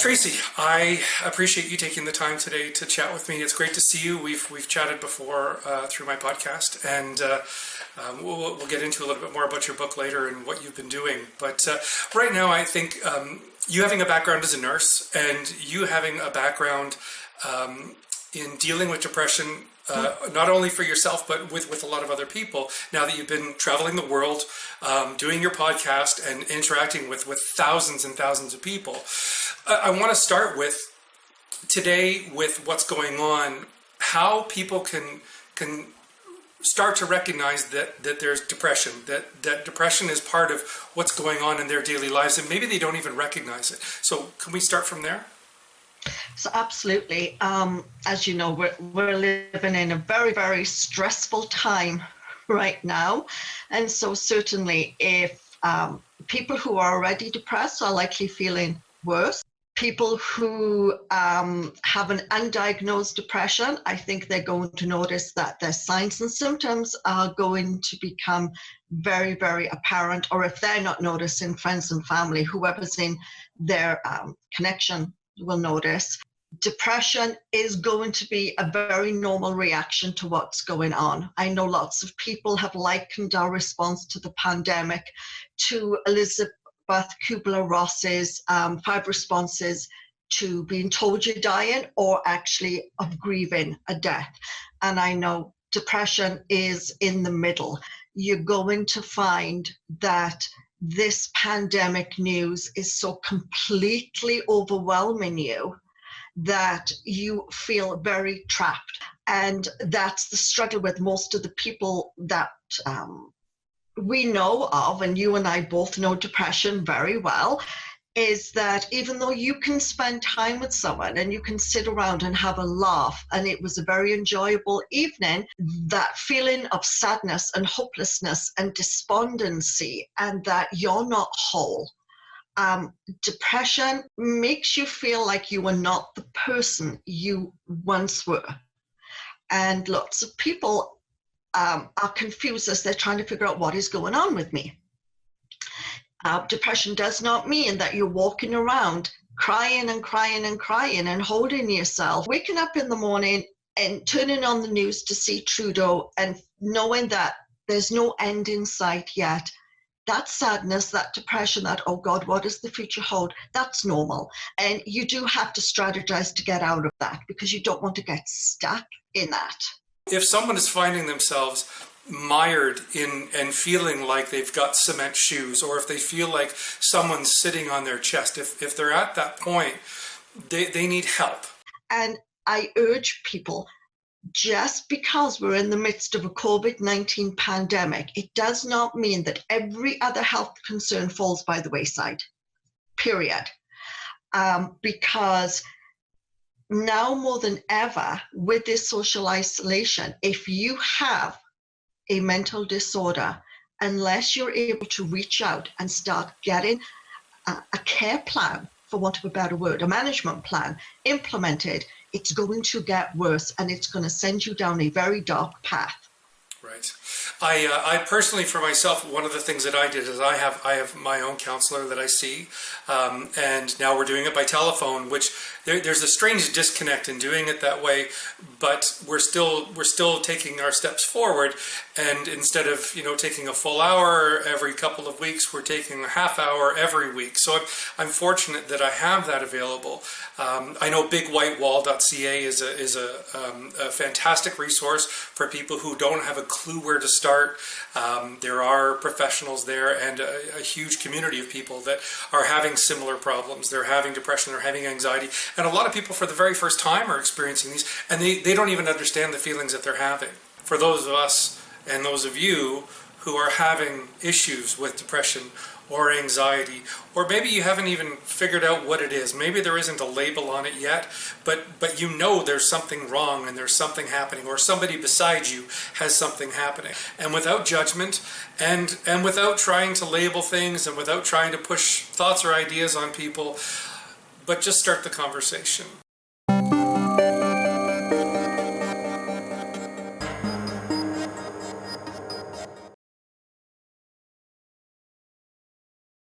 Tracey, I appreciate you taking the time today to chat with me. It's great to see you. We've chatted before through my podcast, and we'll get into a little bit more about your book later and what you've been doing. But right now, I think you having a background as a nurse and you having a background in dealing with depression, not only for yourself, but with a lot of other people, now that you've been traveling the world, doing your podcast and interacting with thousands and thousands of people. I want to start with today with what's going on, how people can start to recognize that there's depression, that depression is part of what's going on in their daily lives, and maybe they don't even recognize it. So can we start from there? So absolutely. As you know, we're living in a very, very stressful time right now. And so certainly if people who are already depressed are likely feeling worse. People who have an undiagnosed depression, I think they're going to notice that their signs and symptoms are going to become very, very apparent. Or if they're not noticing, friends and family, whoever's in their connection will notice. Depression is going to be a very normal reaction to what's going on. I know lots of people have likened our response to the pandemic to Elizabeth Kubler-Ross's 5 responses to being told you're dying or actually of grieving a death. And I know depression is in the middle. You're going to find that this pandemic news is so completely overwhelming you that you feel very trapped. And that's the struggle with most of the people that we know of, and you and I both know depression very well, is that even though you can spend time with someone and you can sit around and have a laugh, and it was a very enjoyable evening, that feeling of sadness and hopelessness and despondency and that you're not whole. Depression makes you feel like you are not the person you once were. And lots of people are confused as they're trying to figure out what is going on with me. Depression does not mean that you're walking around crying and crying and crying and holding yourself, waking up in the morning and turning on the news to see Trudeau and knowing that there's no end in sight yet. That sadness, that depression, that, oh God, what does the future hold? That's normal. And you do have to strategize to get out of that because you don't want to get stuck in that. If someone is finding themselves mired in and feeling like they've got cement shoes, or if they feel like someone's sitting on their chest, if they're at that point, they need help. And I urge people, just because we're in the midst of a COVID-19 pandemic, it does not mean that every other health concern falls by the wayside, period. Because now more than ever, with this social isolation, if you have a mental disorder, unless you're able to reach out and start getting a care plan, for want of a better word, a management plan implemented, it's going to get worse and it's going to send you down a very dark path. Right. I personally, for myself, one of the things that I did is I have my own counselor that I see, and now we're doing it by telephone, which there's a strange disconnect in doing it that way, but we're still taking our steps forward, and instead of taking a full hour every couple of weeks, we're taking a half hour every week. So I'm fortunate that I have that available. I know bigwhitewall.ca is a fantastic resource for people who don't have a clue where to start. There are professionals there and a huge community of people that are having similar problems. They're having depression, they're having anxiety, and a lot of people for the very first time are experiencing these, and they don't even understand the feelings that they're having. For those of us and those of you who are having issues with depression or anxiety, or maybe you haven't even figured out what it is. Maybe there isn't a label on it yet, but there's something wrong and there's something happening, or somebody beside you has something happening. And without judgment and without trying to label things and without trying to push thoughts or ideas on people, but just start the conversation.